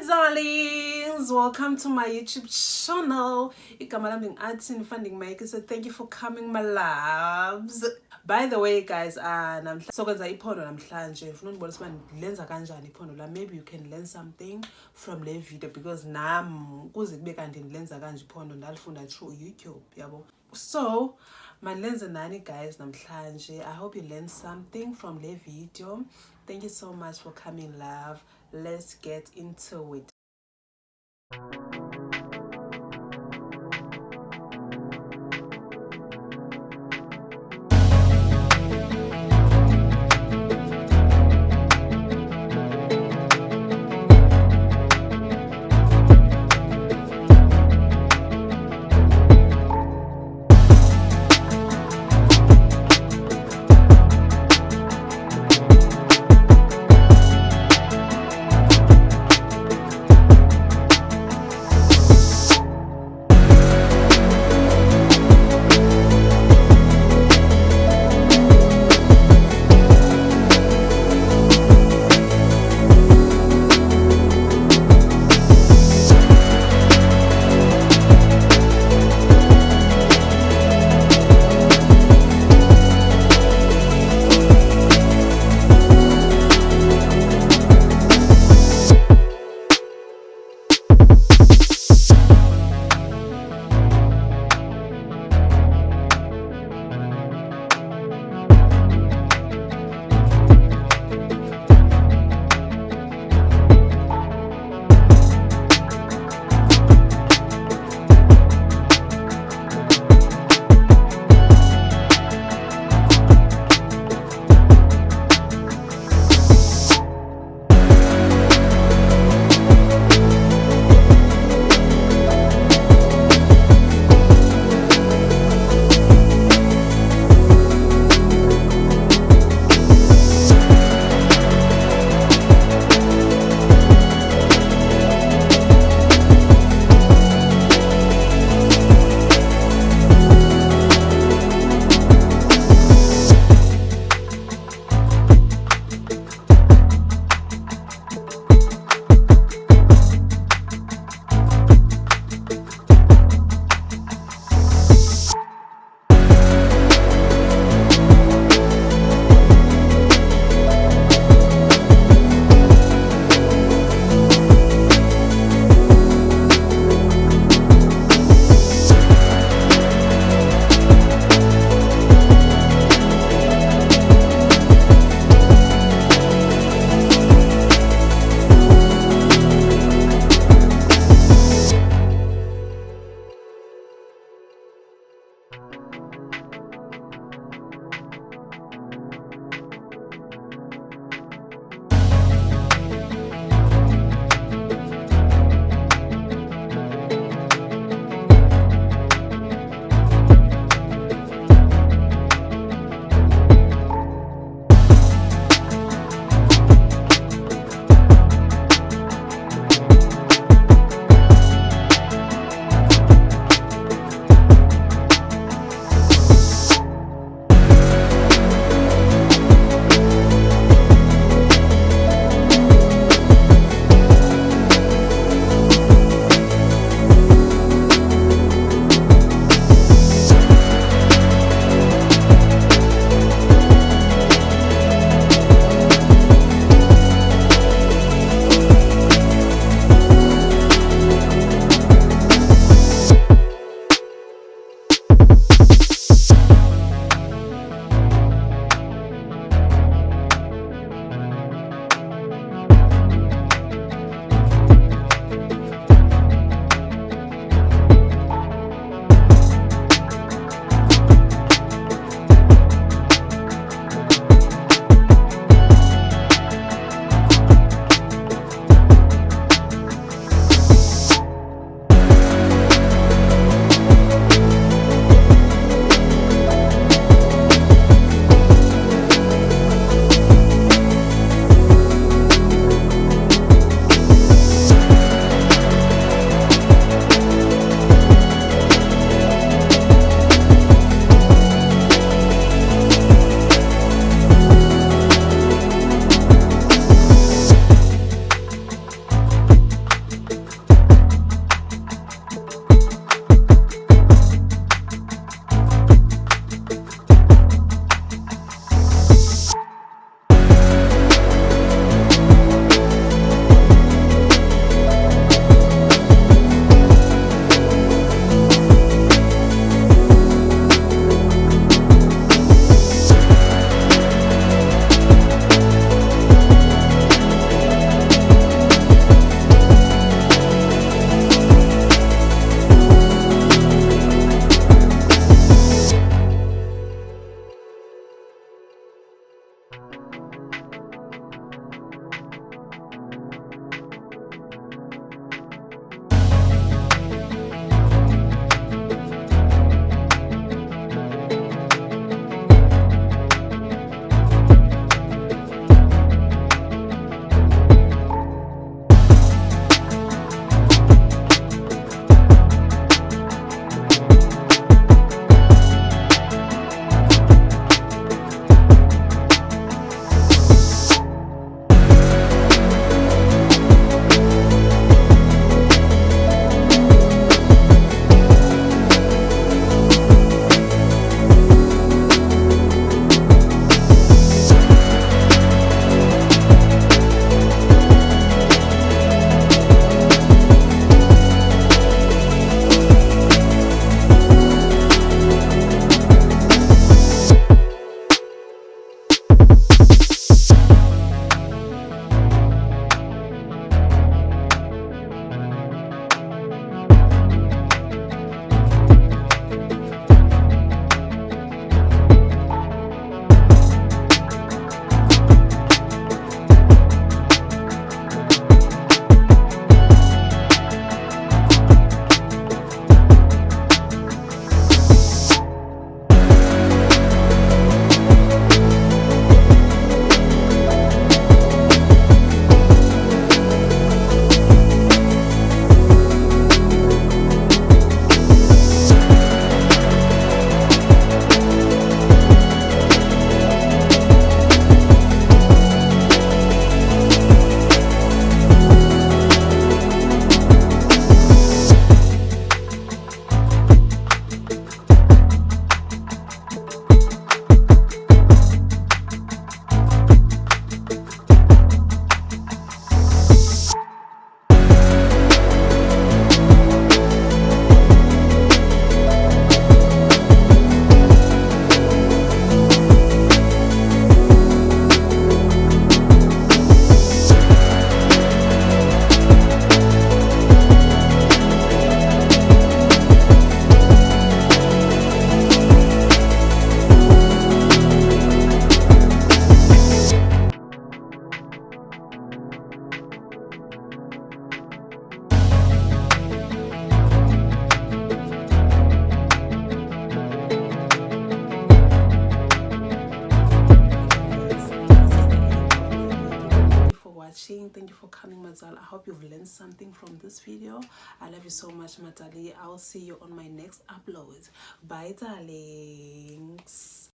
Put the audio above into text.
Darlings, welcome to my YouTube channel. Igama lami ngi-Athini Funding Maker. So thank you for coming, my loves. By the way, guys, sokwenza iphondo namhlanje. Ngifuna ukubonisa ukuthi lenza kanjani iphondo la. Maybe you can learn something from the video because kuze kube kanti lenza kanje iphondo ndalifunda through YouTube, yabo. So lenza nani, guys, namhlanje. I hope you learned something from the video. Thank you so much for coming, love. Let's get into it. watching. Thank you for coming, Mazal. I hope you've learned something from this video. I love you so much, Matali. I'll see you on my next upload. Bye, darlings.